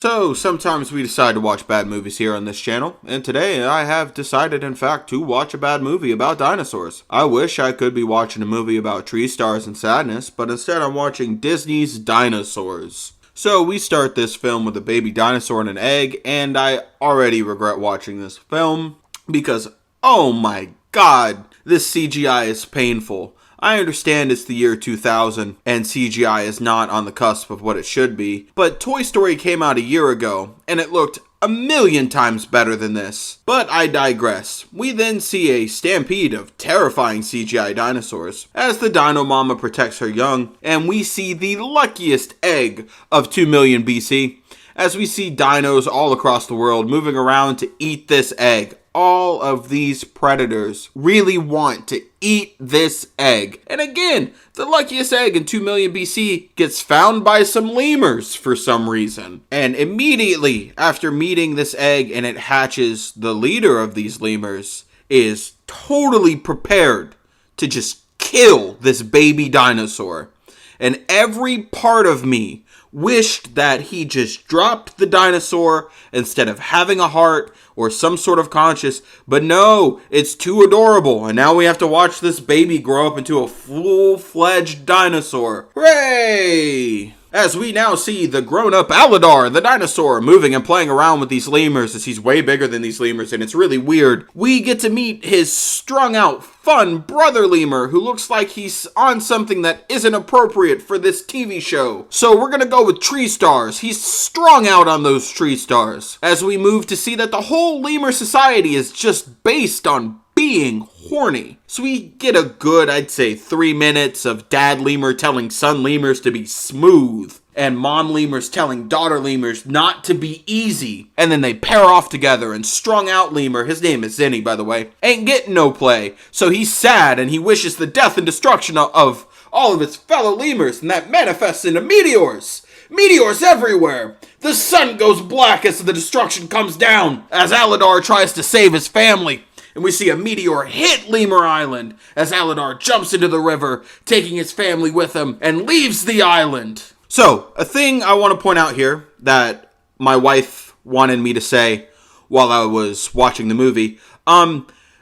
So, sometimes we decide to watch bad movies here on this channel, and today I have decided, in fact, to watch a bad movie about dinosaurs. I wish I could be watching a movie about tree stars and sadness, but instead I'm watching Disney's Dinosaurs. So, we start this film with a baby dinosaur and an egg, and I already regret watching this film, because, oh my god, this CGI is painful. I understand it's the year 2000 and CGI is not on the cusp of what it should be, but Toy Story came out a year ago and it looked a million times better than this. But I digress. We then see a stampede of terrifying CGI dinosaurs as the Dino Mama protects her young, and we see the luckiest egg of 2 million BC as we see dinos all across the world moving around to eat this egg. All of these predators really want to eat this egg. And again, the luckiest egg in 2 million BC gets found by some lemurs for some reason. And immediately after meeting this egg and it hatches, the leader of these lemurs is totally prepared to just kill this baby dinosaur. And every part of me wished that he just dropped the dinosaur instead of having a heart or some sort of conscience, but no, it's too adorable, and now we have to watch this baby grow up into a full-fledged dinosaur. Hooray! As we now see the grown-up Aladar, the dinosaur, moving and playing around with these lemurs as he's way bigger than these lemurs, and it's really weird. We get to meet his strung-out, fun brother lemur who looks like he's on something that isn't appropriate for this TV show. So we're gonna go with tree stars. He's strung out on those tree stars. As we move to see that the whole lemur society is just based on being horny. So we get a good, I'd say, 3 minutes of dad lemur telling son lemurs to be smooth, and mom lemurs telling daughter lemurs not to be easy. And then they pair off together, and strung out lemur, his name is Zinni by the way, ain't getting no play. So he's sad and he wishes the death and destruction of all of his fellow lemurs, and that manifests into meteors. Meteors everywhere! The sun goes black as the destruction comes down, as Aladar tries to save his family. And we see a meteor hit Lemur Island as Aladar jumps into the river, taking his family with him, and leaves the island. So, a thing I want to point out here that my wife wanted me to say while I was watching the movie,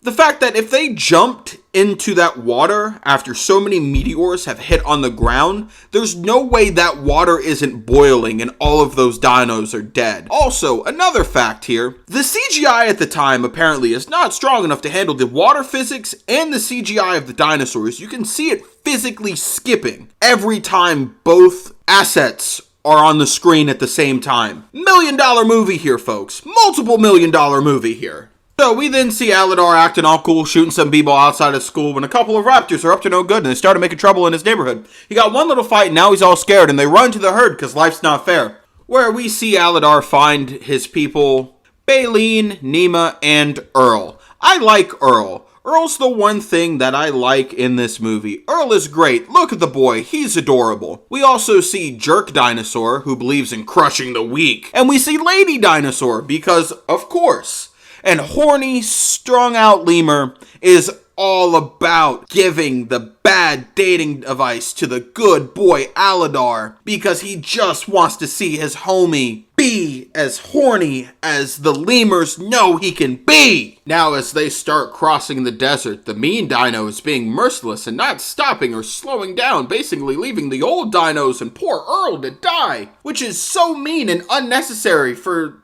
the fact that if they jumped into that water after so many meteors have hit on the ground, there's no way that water isn't boiling and all of those dinos are dead. Also, another fact here, the CGI at the time apparently is not strong enough to handle the water physics and the CGI of the dinosaurs. You can see it physically skipping every time both assets are on the screen at the same time. $1 million movie here, folks. Multiple $1 million movie here. So we then see Aladar acting all cool, shooting some b-ball outside of school when a couple of raptors are up to no good and they started making trouble in his neighborhood. He got one little fight and now he's all scared and they run to the herd because life's not fair. Where we see Aladar find his people, Baleen, Nema, and Earl. I like Earl. Earl's the one thing that I like in this movie. Earl is great. Look at the boy. He's adorable. We also see Jerk Dinosaur, who believes in crushing the weak. And we see Lady Dinosaur, because, of course. And horny, strung-out lemur is all about giving the bad dating advice to the good boy Aladar because he just wants to see his homie be as horny as the lemurs know he can be. Now as they start crossing the desert, the mean dino is being merciless and not stopping or slowing down, basically leaving the old dinos and poor Earl to die, which is so mean and unnecessary for,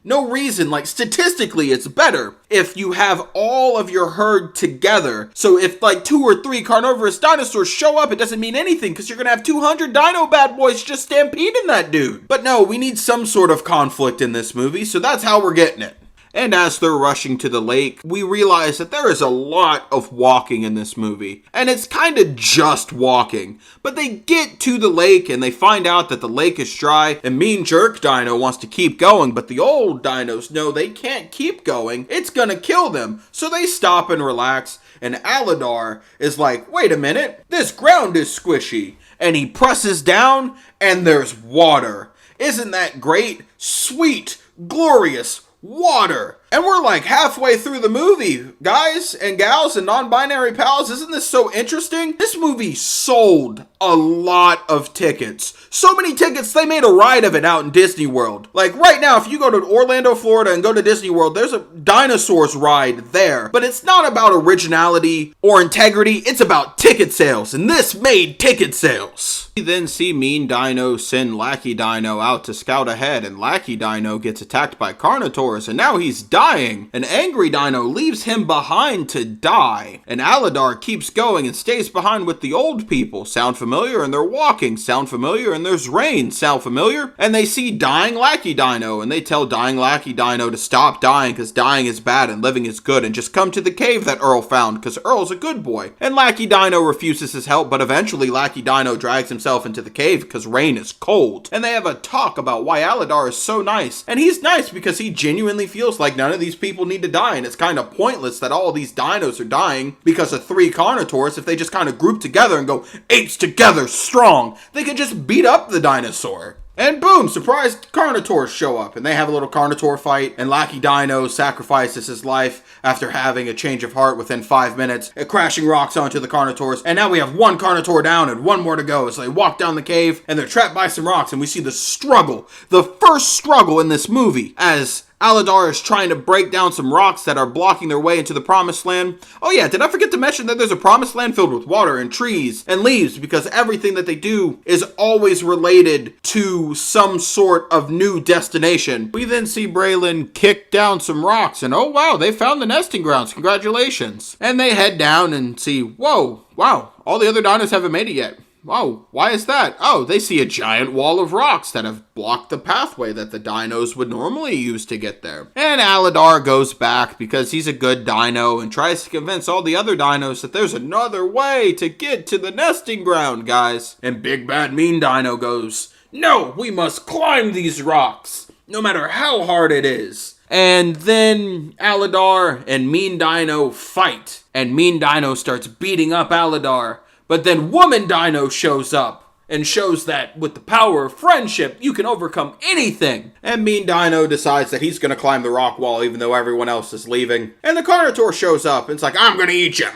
no reason. Statistically, it's better if you have all of your herd together. So if, 2 or 3 carnivorous dinosaurs show up, it doesn't mean anything because you're going to have 200 dino bad boys just stampeding that dude. But no, we need some sort of conflict in this movie, so that's how we're getting it. And as they're rushing to the lake, we realize that there is a lot of walking in this movie. And it's kind of just walking. But they get to the lake and they find out that the lake is dry. And Mean Jerk Dino wants to keep going, but the old dinos know they can't keep going. It's gonna kill them. So they stop and relax. And Aladar is like, wait a minute, this ground is squishy. And he presses down and there's water. Isn't that great? Sweet, glorious water. And we're like halfway through the movie. Guys and gals and non-binary pals, isn't this so interesting? This movie sold a lot of tickets. So many tickets, they made a ride of it out in Disney World. Like right now, if you go to Orlando, Florida and go to Disney World, there's a Dinosaurs ride there. But it's not about originality or integrity, it's about ticket sales. And this made ticket sales. We then see Mean Dino send Lackey Dino out to scout ahead, and Lackey Dino gets attacked by Carnotaurs, and now he's dying. An angry Dino leaves him behind to die, and Aladar keeps going and stays behind with the old people. Sound familiar? And they're walking. Sound familiar? And there's rain. Sound familiar? And they see dying Lackey Dino, and they tell dying Lackey Dino to stop dying because dying is bad and living is good, and just come to the cave that Earl found because Earl's a good boy. And Lackey Dino refuses his help, but eventually Lackey Dino drags himself into the cave because rain is cold. And they have a talk about why Aladar is so nice. And he's nice because he genuinely feels like none of these people need to die, and it's kind of pointless that all these dinos are dying because of 3 Carnotaurs. If they just kind of group together and go apes together strong, they could just beat up the dinosaur. And boom, surprise, Carnotaurs show up, and they have a little Carnotaur fight, and Lackey Dino sacrifices his life after having a change of heart within 5 minutes, crashing rocks onto the Carnotaurs, and now we have 1 Carnotaur down and 1 more to go. So they walk down the cave, and they're trapped by some rocks, and we see the struggle, the first struggle in this movie, as Aladar is trying to break down some rocks that are blocking their way into the promised land. Oh yeah, did I forget to mention that there's a promised land filled with water and trees and leaves, because everything that they do is always related to some sort of new destination. We then see Braylon kick down some rocks, and oh wow, they found the nesting grounds. Congratulations. And they head down and see, whoa, wow, all the other dinos haven't made it yet. Oh, why is that? Oh, they see a giant wall of rocks that have blocked the pathway that the dinos would normally use to get there. And Aladar goes back because he's a good dino and tries to convince all the other dinos that there's another way to get to the nesting ground, guys. And Big Bad Mean Dino goes, no, we must climb these rocks, no matter how hard it is. And then Aladar and Mean Dino fight, and Mean Dino starts beating up Aladar. But then Woman Dino shows up and shows that with the power of friendship, you can overcome anything. And Mean Dino decides that he's going to climb the rock wall even though everyone else is leaving. And the Carnotaur shows up and it's like, I'm going to eat you.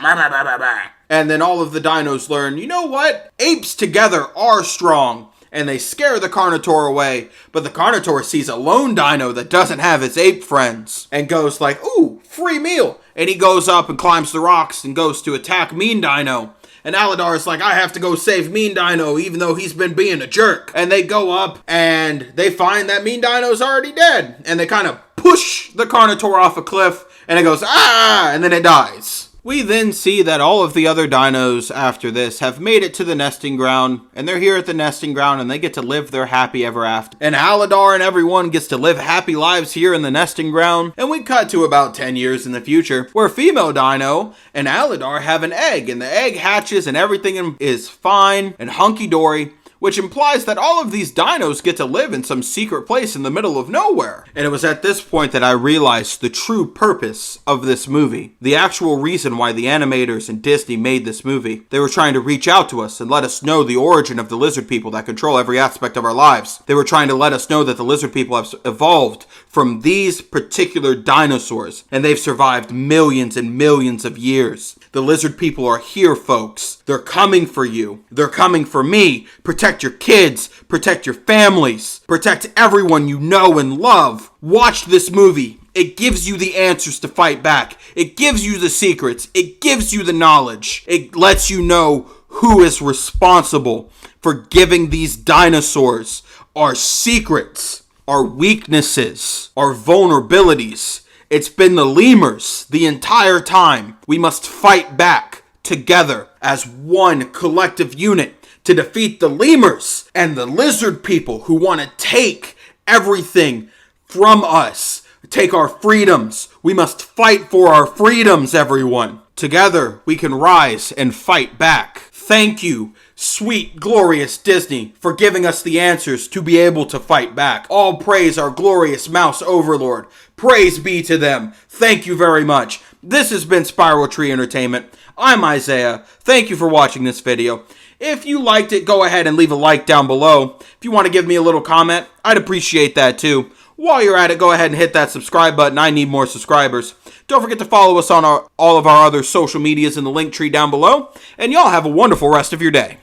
And then all of the dinos learn, you know what? Apes together are strong. And they scare the Carnotaur away. But the Carnotaur sees a lone dino that doesn't have its ape friends and goes like, ooh, free meal. And he goes up and climbs the rocks and goes to attack Mean Dino. And Aladar is like, I have to go save Mean Dino, even though he's been being a jerk. And they go up, and they find that Mean Dino's already dead. And they kind of push the Carnotaur off a cliff, and it goes, ah, and then it dies. We then see that all of the other dinos after this have made it to the nesting ground, and they're here at the nesting ground, and they get to live their happy ever after. And Aladar and everyone gets to live happy lives here in the nesting ground, and we cut to about 10 years in the future, where female dino and Aladar have an egg, and the egg hatches, and everything is fine and hunky-dory, which implies that all of these dinos get to live in some secret place in the middle of nowhere. And it was at this point that I realized the true purpose of this movie. The actual reason why the animators and Disney made this movie. They were trying to reach out to us and let us know the origin of the lizard people that control every aspect of our lives. They were trying to let us know that the lizard people have evolved from these particular dinosaurs, and they've survived millions and millions of years. The lizard people are here, folks. They're coming for you. They're coming for me. Protect your kids. Protect your families. Protect everyone you know and love. Watch this movie. It gives you the answers to fight back. It gives you the secrets. It gives you the knowledge. It lets you know who is responsible for giving these dinosaurs our secrets, our weaknesses, our vulnerabilities. It's been the lemurs the entire time. We must fight back together as one collective unit to defeat the lemurs and the lizard people who want to take everything from us, take our freedoms. We must fight for our freedoms, everyone. Together, we can rise and fight back. Thank you, sweet, glorious Disney, for giving us the answers to be able to fight back. All praise our glorious mouse overlord. Praise be to them. Thank you very much. This has been Spiral Tree Entertainment. I'm Isaiah. Thank you for watching this video. If you liked it, go ahead and leave a like down below. If you want to give me a little comment, I'd appreciate that too. While you're at it, go ahead and hit that subscribe button. I need more subscribers. Don't forget to follow us on all of our other social medias in the link tree down below. And y'all have a wonderful rest of your day.